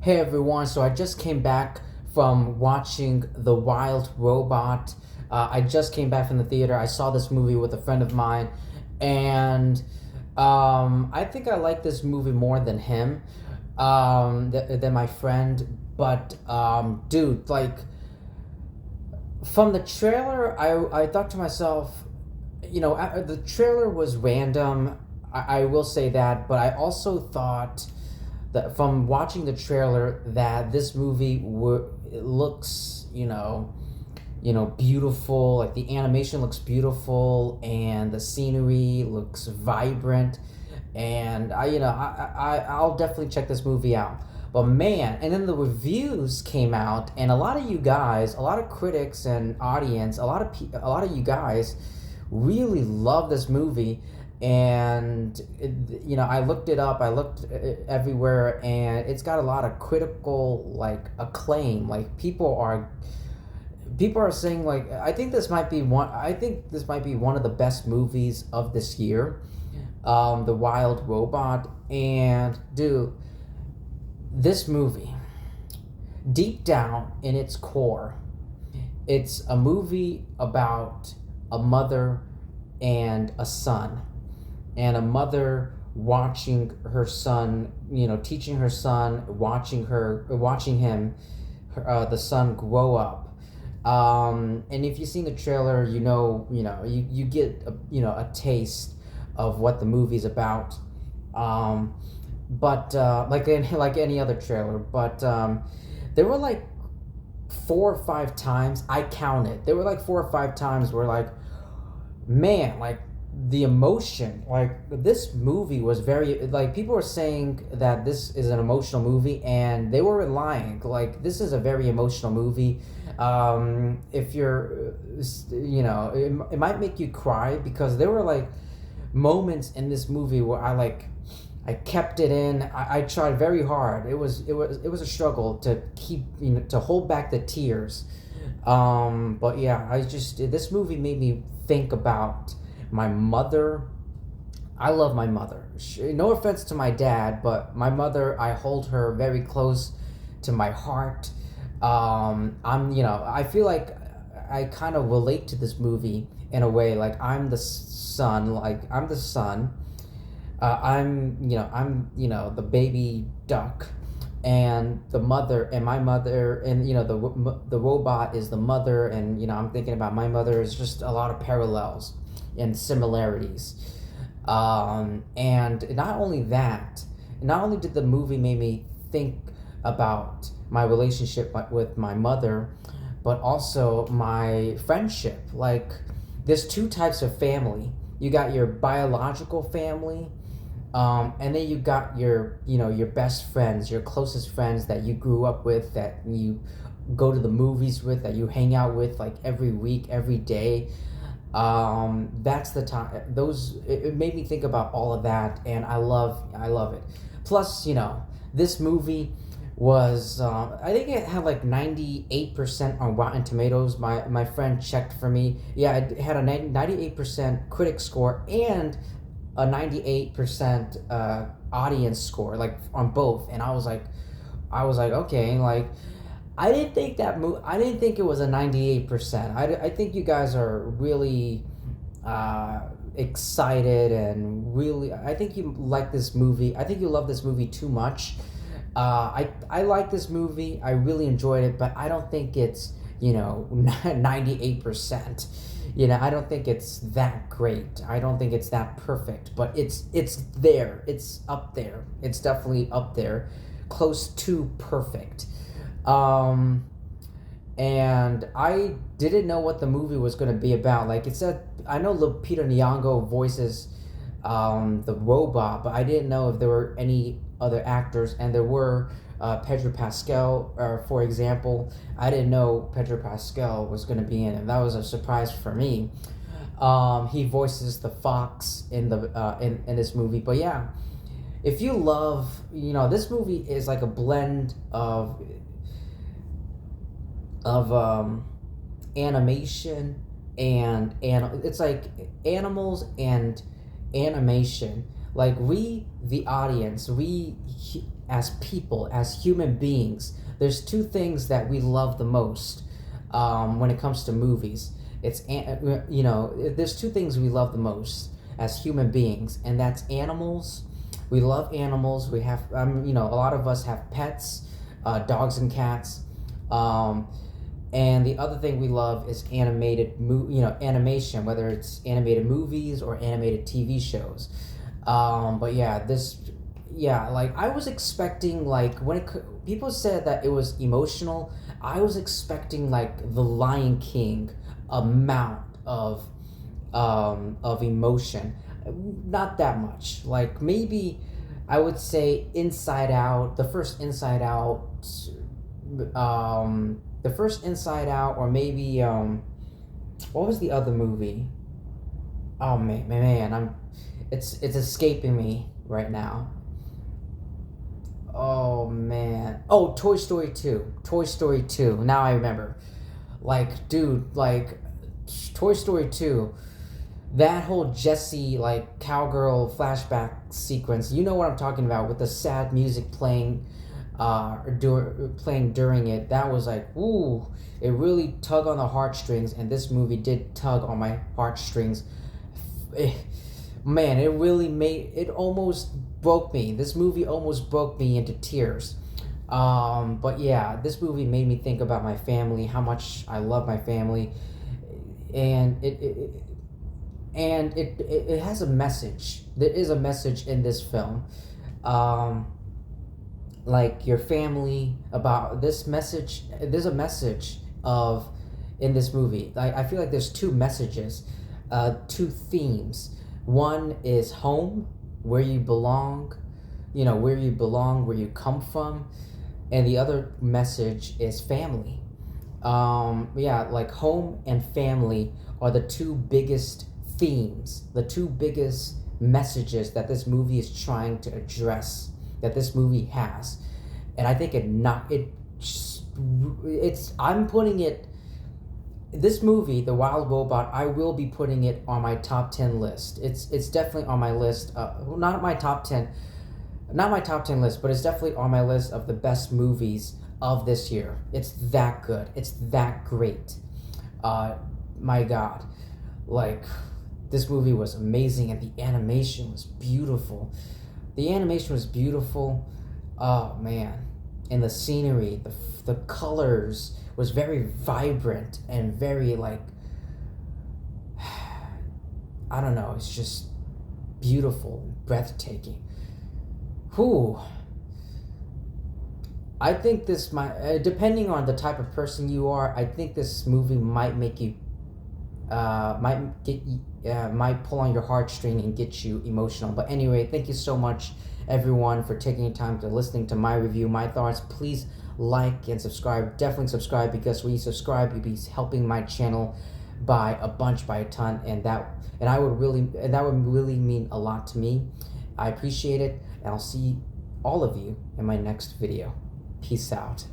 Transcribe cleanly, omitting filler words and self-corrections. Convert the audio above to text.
Hey everyone, so I just came back from watching The Wild Robot. I just came back from the theater. I saw this movie with a friend of mine, and I think I like this movie more than him, than my friend. But dude, like from the trailer, I thought to myself, the trailer was random. I will say that, but I also thought that from watching the trailer that this movie it looks, beautiful. Like the animation looks beautiful, and the scenery looks vibrant, and I'll definitely check this movie out. But man, and then the reviews came out, and a lot of you guys, a lot of critics and audience, a lot of you guys really love this movie. And I looked it up, I looked everywhere, and it's got a lot of critical like acclaim. Like people are saying, like, I think this might be one of the best movies of this year, The Wild Robot. And dude, this movie, deep down in its core, it's a movie about a mother and a son, and a mother watching her son, teaching her son, watching him, the son grow up. And if you've seen the trailer, you get a taste of what the movie's about. But like any other trailer, but there were like 4 or 5 times I counted. There were like 4 or 5 times where, like, man, like the emotion, like this movie was very, like, people were saying that this is an emotional movie, and they were lying. Like, this is a very emotional movie. If you're, it might make you cry, because there were like moments in this movie where I kept it in. I tried very hard. It was a struggle to keep, to hold back the tears. But yeah, this movie made me think about my mother. I love my mother. No offense to my dad, but my mother, I hold her very close to my heart. I feel like I kind of relate to this movie in a way. Like, I'm the son. Like, I'm the son. The baby duck, and the mother, and my mother, and the robot is the mother, and I'm thinking about my mother. Is just a lot of parallels and similarities. And not only that, not only did the movie make me think about my relationship with my mother, but also my friendship. Like, there's two types of family. You got your biological family, and then you got your best friends, your closest friends that you grew up with, that you go to the movies with, that you hang out with like every week, every day. That's the time. It made me think about all of that, and I love it. Plus, this movie was, I think it had like 98% on Rotten Tomatoes. My friend checked for me. Yeah, it had a 98% critic score and a 98% audience score, like on both. And I was like, okay, like, I didn't think it was a 98%. I think you guys are really excited, and really, I think you like this movie. I think you love this movie too much. I like this movie. I really enjoyed it, but I don't think it's 98%. I don't think it's that great. I don't think it's that perfect, but it's there. It's up there. It's definitely up there, close to perfect. Um, and I didn't know what the movie was going to be about. Like it said, I know Lupita Nyong'o voices the robot, but I didn't know if there were any other actors, and there were Pedro Pascal, for example. I didn't know Pedro Pascal was going to be in it. That was a surprise for me. He voices the fox in the in this movie. But yeah, if you love, this movie is like a blend of animation and it's like animals and animation. Like, we, the audience, we as people, as human beings, there's two things that we love the most when it comes to movies. There's two things we love the most as human beings, and that's animals. We love animals. We have, a lot of us have pets, dogs and cats. And the other thing we love is animation, whether it's animated movies or animated TV shows. But yeah, like I was expecting, like people said that it was emotional. I was expecting like the Lion King amount of emotion, not that much. Like maybe I would say Inside Out, the first Inside Out, or maybe what was the other movie? Oh man, it's escaping me right now. Oh man. Oh, Toy Story 2. Toy Story 2. Now I remember. Like, dude, like Toy Story 2, that whole Jessie like cowgirl flashback sequence, you know what I'm talking about, with the sad music playing playing during it. That was like, ooh, it really tugged on the heartstrings, and this movie did tug on my heartstrings. Man, it almost broke me. This movie almost broke me into tears. But yeah, this movie made me think about my family, how much I love my family, and it has a message. There is a message in this film. Like your family, about this message. There's a message of in this movie. I feel like there's two messages, two themes. One is home, where you belong, where you belong, where you come from, and the other message is family. Yeah, like home and family are the two biggest themes, the two biggest messages that this movie is trying to address, that this movie has. And I think I'm putting it, this movie, The Wild Robot, I will be putting it on my top 10 list. It's definitely on my list, not my top 10 list, but it's definitely on my list of the best movies of this year. It's that good. It's that great. My God. Like, this movie was amazing, and the animation was beautiful. Oh man. And the scenery, the colors was very vibrant and very like, I don't know, it's just beautiful, breathtaking. Whew. I think this might, depending on the type of person you are, I think this movie might make you, might pull on your heartstring and get you emotional. But anyway, thank you so much, everyone, for taking time to listening to my review, my thoughts. Please like and subscribe. Definitely subscribe, because when you subscribe, you'll be helping my channel by a ton, and that would really mean a lot to me. I appreciate it, and I'll see all of you in my next video. Peace out.